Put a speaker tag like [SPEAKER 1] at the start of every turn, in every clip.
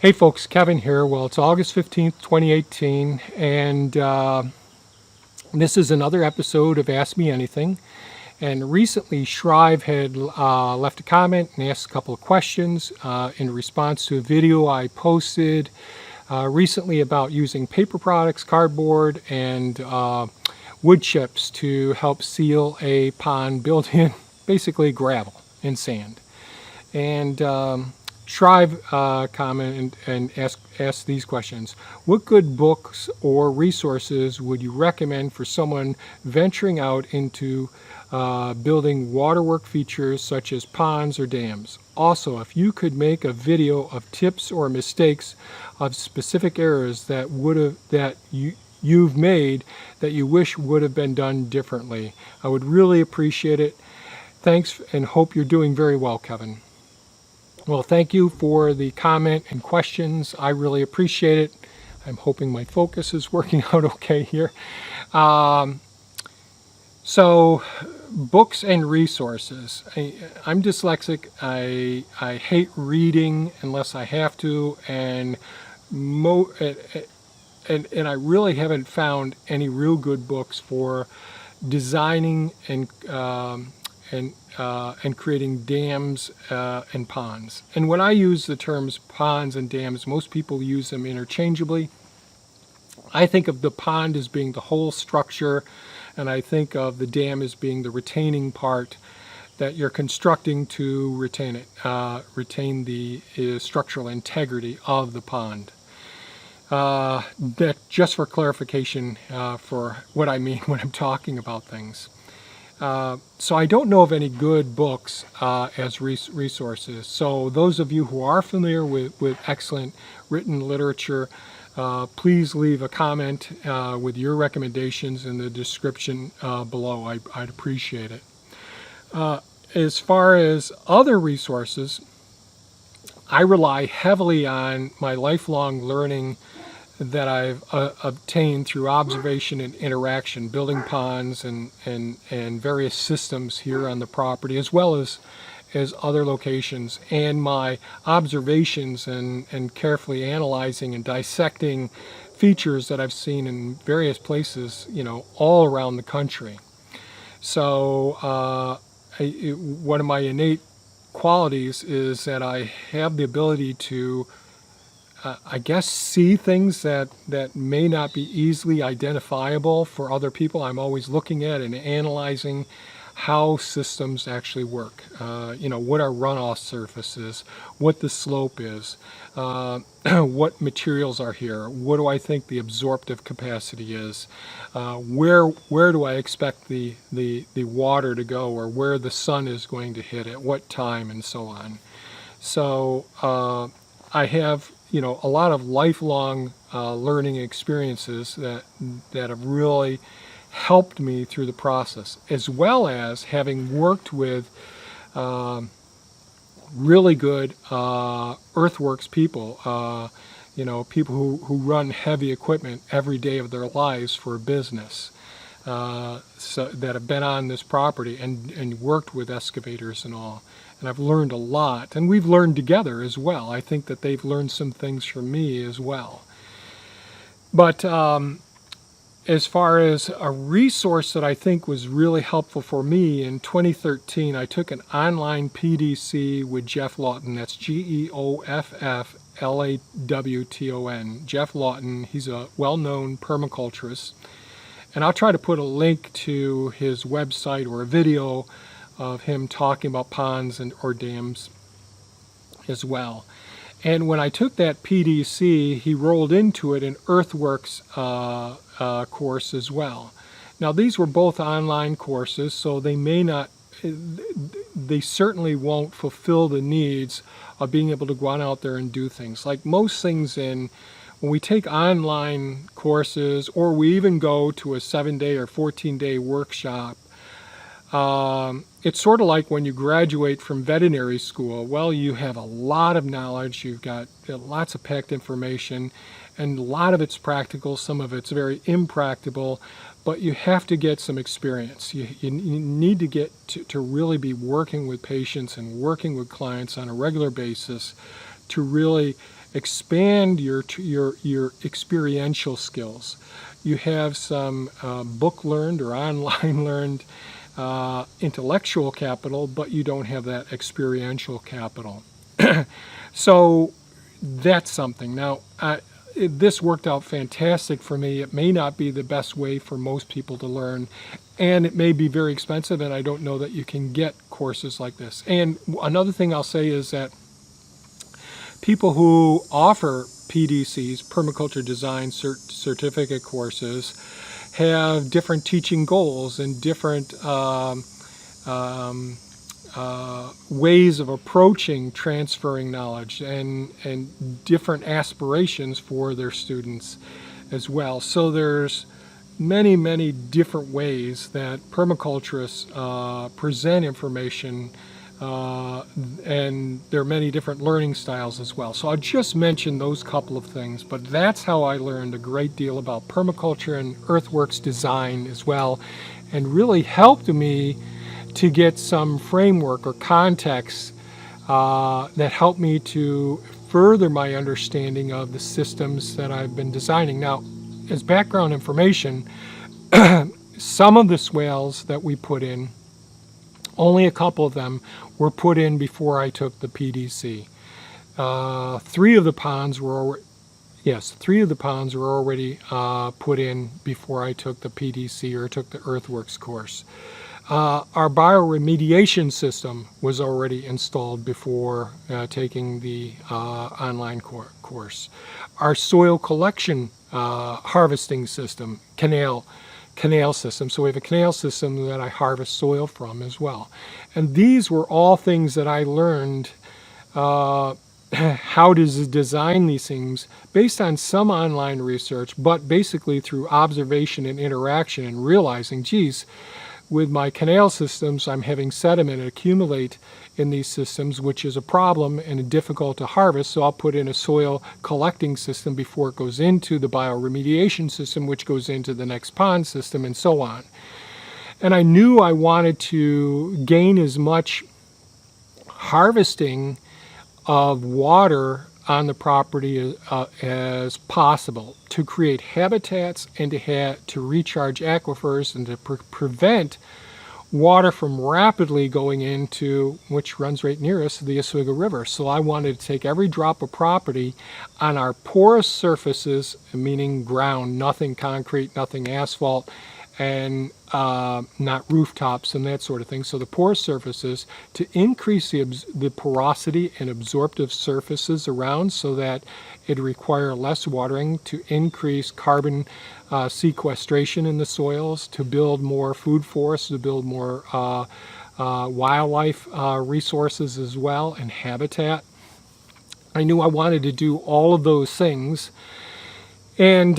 [SPEAKER 1] Hey folks, Kevin here. Well, it's August 15th, 2018, and this is another episode of Ask Me Anything. And recently, Shrive had left a comment and asked a couple of questions in response to a video I posted recently about using paper products, cardboard, and wood chips to help seal a pond built in basically gravel and sand. And Shrive commented and asked these questions. What good books or resources would you recommend for someone venturing out into building waterwork features such as ponds or dams? Also, if you could make a video of tips or mistakes of specific errors you've made that you wish would have been done differently, I would really appreciate it. Thanks, and hope you're doing very well, Kevin. Well, thank you for the comment and questions. I really appreciate it. I'm hoping my focus is working out okay here. So, books and resources. I'm dyslexic. I hate reading unless I have to, and I really haven't found any real good books for designing and creating dams and ponds. And when I use the terms ponds and dams, most people use them interchangeably. I think of the pond as being the whole structure, and I think of the dam as being the retaining part that you're constructing to retain the structural integrity of the pond. That just for clarification for what I mean when I'm talking about things. So I don't know of any good books as resources. So those of you who are familiar with excellent written literature, please leave a comment with your recommendations in the description below. I'd appreciate it. As far as other resources, I rely heavily on my lifelong learning that I've obtained through observation and interaction, building ponds and various systems here on the property, as well as other locations, and my observations and carefully analyzing and dissecting features that I've seen in various places, all around the country. So one of my innate qualities is that I have the ability to I guess see things that may not be easily identifiable for other people. I'm always looking at and analyzing how systems actually work. What our runoff surfaces, what the slope is, what materials are here, what do I think the absorptive capacity is, where do I expect the water to go, or where the sun is going to hit at what time, and so on. So I have a lot of lifelong learning experiences that have really helped me through the process, as well as having worked with really good earthworks people, people who run heavy equipment every day of their lives for a business, so that have been on this property and worked with excavators and all. And I've learned a lot, and we've learned together as well. I think that they've learned some things from me as well. But as far as a resource that I think was really helpful for me, in 2013, I took an online PDC with Jeff Lawton. That's GEOFFLAWTON. Jeff Lawton, he's a well-known permaculturist. And I'll try to put a link to his website or a video of him talking about ponds or dams as well. And when I took that PDC, he rolled into it an Earthworks course as well. Now, these were both online courses, so they certainly won't fulfill the needs of being able to go on out there and do things. Like most things when we take online courses, or we even go to a 7-day or 14-day workshop, it's sort of like when you graduate from veterinary school. Well, you have a lot of knowledge, you've got lots of packed information, and a lot of it's practical, some of it's very impractical, but you have to get some experience. You need to get to really be working with patients and working with clients on a regular basis to really expand your experiential skills. You have some book learned or online learned intellectual capital, but you don't have that experiential capital. So that's something. Now, this worked out fantastic for me. It may not be the best way for most people to learn, and it may be very expensive, and I don't know that you can get courses like this. And another thing I'll say is that people who offer PDCs, permaculture design certificate courses, have different teaching goals and different ways of approaching transferring knowledge and different aspirations for their students as well. So there's many different ways that permaculturists present information, and there are many different learning styles as well. So I'll just mention those couple of things, but that's how I learned a great deal about permaculture and earthworks design as well, and really helped me to get some framework or context that helped me to further my understanding of the systems that I've been designing. Now, as background information, some of the swales that we put in, only a couple of them were put in before I took the PDC. Three of the ponds were already put in before I took the PDC or took the Earthworks course. Our bioremediation system was already installed before taking the online course. Our soil collection harvesting system, canal system. So we have a canal system that I harvest soil from as well. And these were all things that I learned how to design these things based on some online research, but basically through observation and interaction and realizing, geez, with my canal systems, I'm having sediment accumulate in these systems, which is a problem and difficult to harvest. So I'll put in a soil collecting system before it goes into the bioremediation system, which goes into the next pond system, and so on. And I knew I wanted to gain as much harvesting of water on the property as possible to create habitats and to recharge aquifers and to prevent water from rapidly going into, which runs right near us, the Oswego River. So I wanted to take every drop of property on our porous surfaces, meaning ground, nothing concrete, nothing asphalt, and not rooftops and that sort of thing. So the porous surfaces, to increase the porosity and absorptive surfaces around so that it require less watering, to increase carbon sequestration in the soils, to build more food forests, to build more wildlife resources as well, and habitat. I knew I wanted to do all of those things. And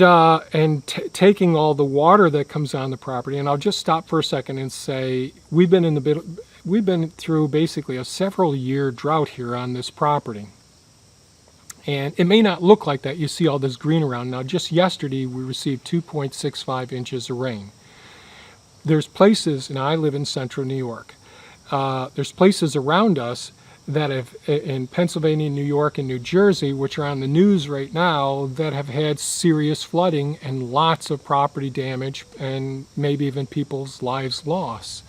[SPEAKER 1] taking all the water that comes on the property, and I'll just stop for a second and say we've been through basically a several-year drought here on this property, and it may not look like that. You see all this green around. Now, just yesterday we received 2.65 inches of rain. There's places, and I live in central New York. There's places around us that have, in Pennsylvania, New York, and New Jersey, which are on the news right now, that have had serious flooding and lots of property damage and maybe even people's lives lost.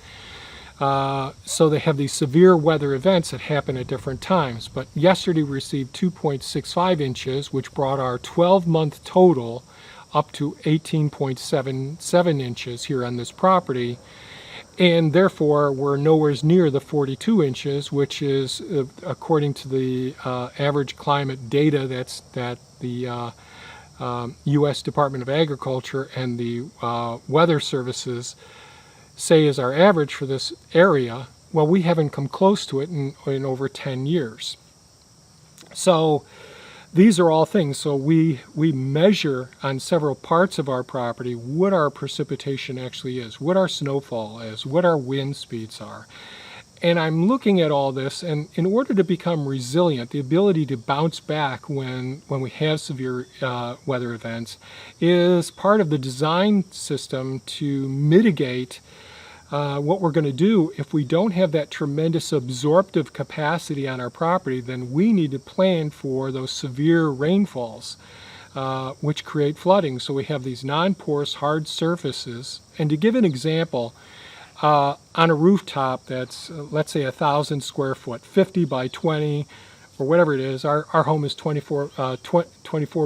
[SPEAKER 1] So they have these severe weather events that happen at different times. But yesterday we received 2.65 inches, which brought our 12-month total up to 18.77 inches here on this property. And therefore, we're nowhere near the 42 inches, which is, according to the average climate data that the U.S. Department of Agriculture and the Weather Services say is our average for this area. Well, we haven't come close to it in over 10 years. So these are all things. So we measure on several parts of our property what our precipitation actually is, what our snowfall is, what our wind speeds are. And I'm looking at all this, and in order to become resilient, the ability to bounce back when we have severe weather events is part of the design system to mitigate what we're going to do, if we don't have that tremendous absorptive capacity on our property, then we need to plan for those severe rainfalls, which create flooding. So we have these non-porous hard surfaces. And to give an example, on a rooftop that's, let's say, 1,000 square foot, 50 by 20, or whatever it is. Our home is 24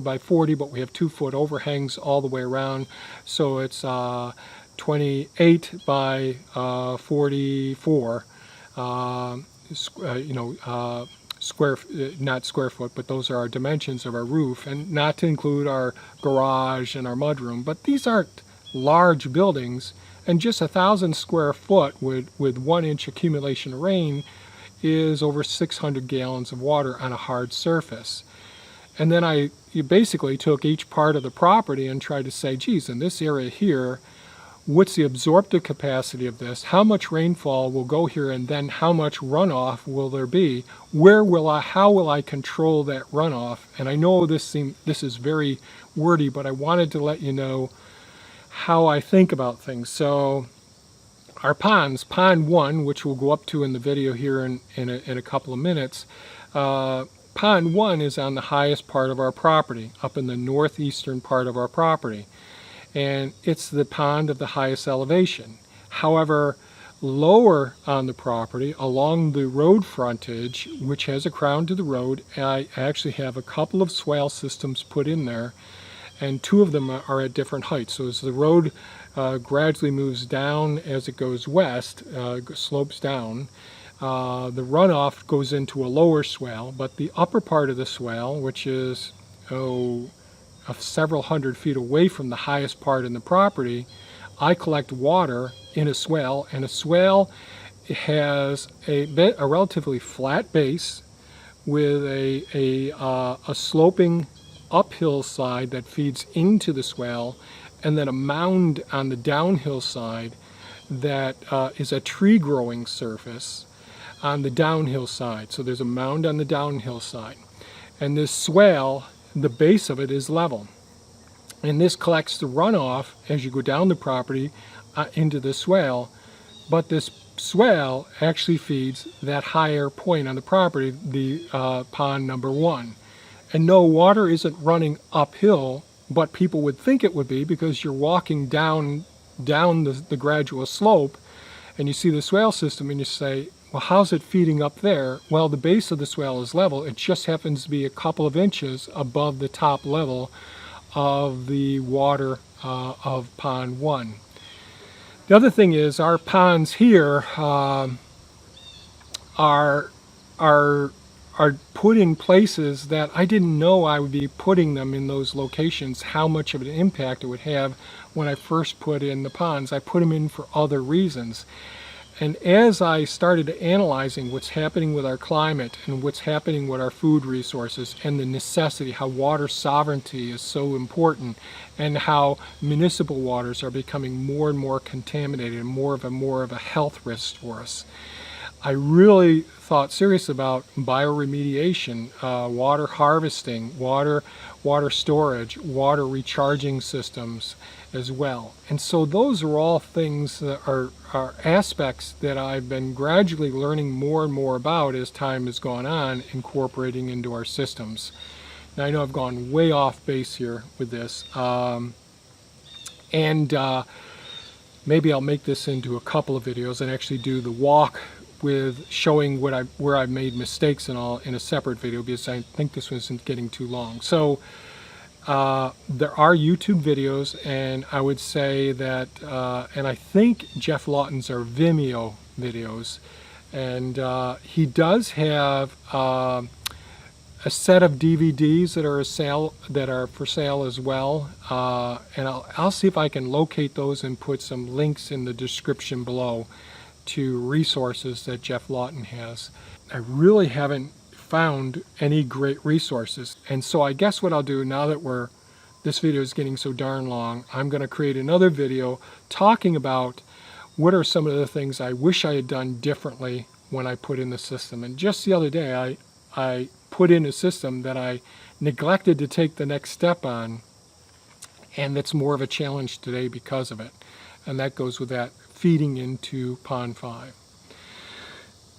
[SPEAKER 1] by 40, but we have 2-foot overhangs all the way around. So it's 28 by 44, not square foot, but those are our dimensions of our roof, and not to include our garage and our mudroom. But these aren't large buildings, and just 1,000 square foot with 1-inch accumulation of rain is over 600 gallons of water on a hard surface. And then you basically took each part of the property and tried to say, geez, in this area here, what's the absorptive capacity of this? How much rainfall will go here, and then how much runoff will there be? How will I control that runoff? And I know this is very wordy, but I wanted to let you know how I think about things. So our ponds, pond 1, which we'll go up to in the video here in a couple of minutes, pond 1 is on the highest part of our property, up in the northeastern part of our property. And it's the pond of the highest elevation. However, lower on the property, along the road frontage, which has a crown to the road, I actually have a couple of swale systems put in there, and 2 of them are at different heights. So as the road gradually moves down as it goes west, slopes down, the runoff goes into a lower swale, but the upper part of the swale, which is several hundred feet away from the highest part in the property, I collect water in a swale, and a swale has a relatively flat base with a sloping uphill side that feeds into the swale, and then a mound on the downhill side that is a tree growing surface on the downhill side. So there's a mound on the downhill side, and this swale, the base of it is level, and this collects the runoff as you go down the property into the swale. But this swale actually feeds that higher point on the property, the pond number 1. And no, water isn't running uphill, but people would think it would be, because you're walking down the gradual slope, and you see the swale system, and you say, well, how's it feeding up there? Well, the base of the swale is level. It just happens to be a couple of inches above the top level of the water of pond 1. The other thing is, our ponds here are put in places that I didn't know I would be putting them in those locations, how much of an impact it would have when I first put in the ponds. I put them in for other reasons. And as I started analyzing what's happening with our climate and what's happening with our food resources, and the necessity, how water sovereignty is so important, and how municipal waters are becoming more and more contaminated and more of a health risk for us, I really thought serious about bioremediation, water harvesting, water storage, water recharging systems as well. And so those are all things that are aspects that I've been gradually learning more and more about as time has gone on, incorporating into our systems. Now, I know I've gone way off base here with this, maybe I'll make this into a couple of videos and actually do the walk with showing where I've made mistakes and all in a separate video, because I think this one isn't getting too long. So there are YouTube videos, and I would say that, and I think Jeff Lawton's are Vimeo videos, and he does have a set of DVDs that are for sale as well, and I'll see if I can locate those and put some links in the description below to resources that Jeff Lawton has. I really haven't found any great resources, and so I guess what I'll do, now that this video is getting so darn long, I'm going to create another video talking about what are some of the things I wish I had done differently when I put in the system. And just the other day I put in a system that I neglected to take the next step on, and that's more of a challenge today because of it. And that goes with that feeding into pond 5.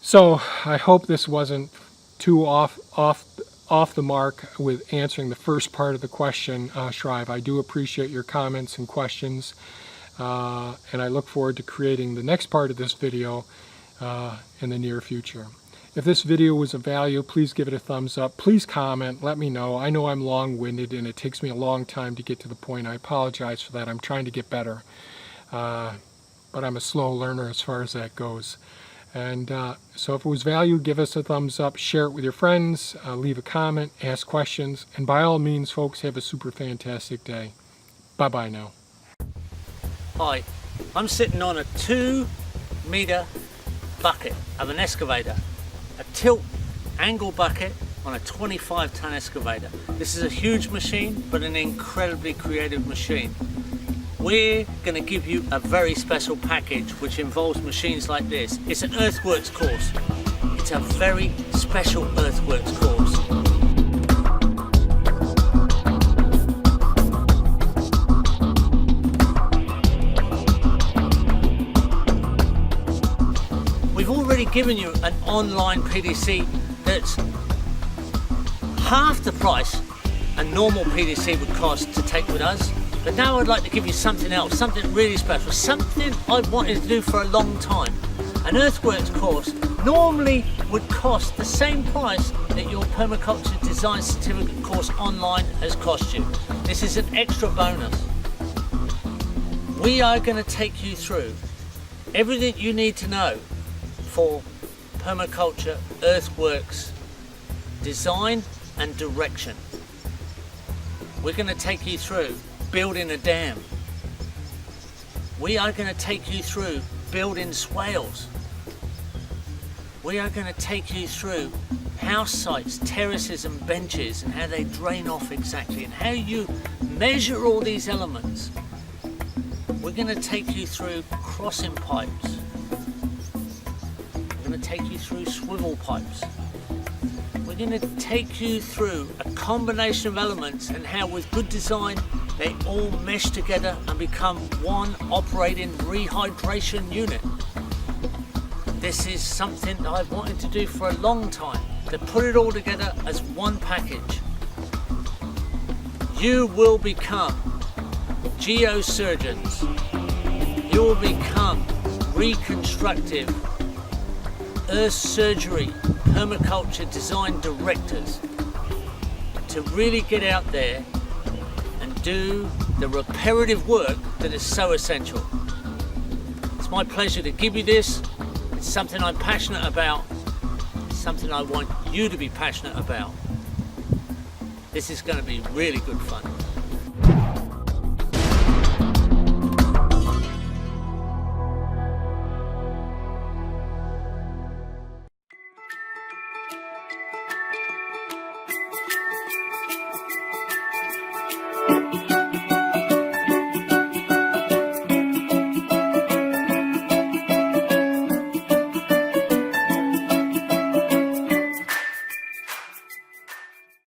[SPEAKER 1] So I hope this wasn't too off the mark with answering the first part of the question, Shrive. I do appreciate your comments and questions, and I look forward to creating the next part of this video in the near future. If this video was of value, please give it a thumbs up. Please comment, let me know. I know I'm long-winded and it takes me a long time to get to the point. I apologize for that. I'm trying to get better, but I'm a slow learner as far as that goes. And so if it was value, give us a thumbs up, share it with your friends, leave a comment, ask questions, and by all means, folks, have a super fantastic day. Bye-bye now.
[SPEAKER 2] Hi, I'm sitting on a 2-meter bucket of an excavator, a tilt angle bucket on a 25-ton excavator. This is a huge machine, but an incredibly creative machine. We're going to give you a very special package which involves machines like this. It's an Earthworks course. It's a very special Earthworks course. We've already given you an online PDC that's half the price a normal PDC would cost to take with us. But now I'd like to give you something else, something really special, something I've wanted to do for a long time. An Earthworks course normally would cost the same price that your permaculture design certificate course online has cost you. This is an extra bonus. We are going to take you through everything you need to know for permaculture Earthworks design and direction. We're going to take you through building a dam. We are going to take you through building swales. We are going to take you through house sites, terraces and benches and how they drain off exactly and how you measure all these elements. We're going to take you through crossing pipes. We're going to take you through swivel pipes. We're going to take you through a combination of elements and how with good design they all mesh together and become one operating rehydration unit. This is something that I've wanted to do for a long time, to put it all together as one package. You will become geosurgeons. You will become reconstructive earth surgery permaculture design directors to really get out there and do the reparative work that is so essential. It's my pleasure to give you this. It's something I'm passionate about. It's something I want you to be passionate about. This is going to be really good fun.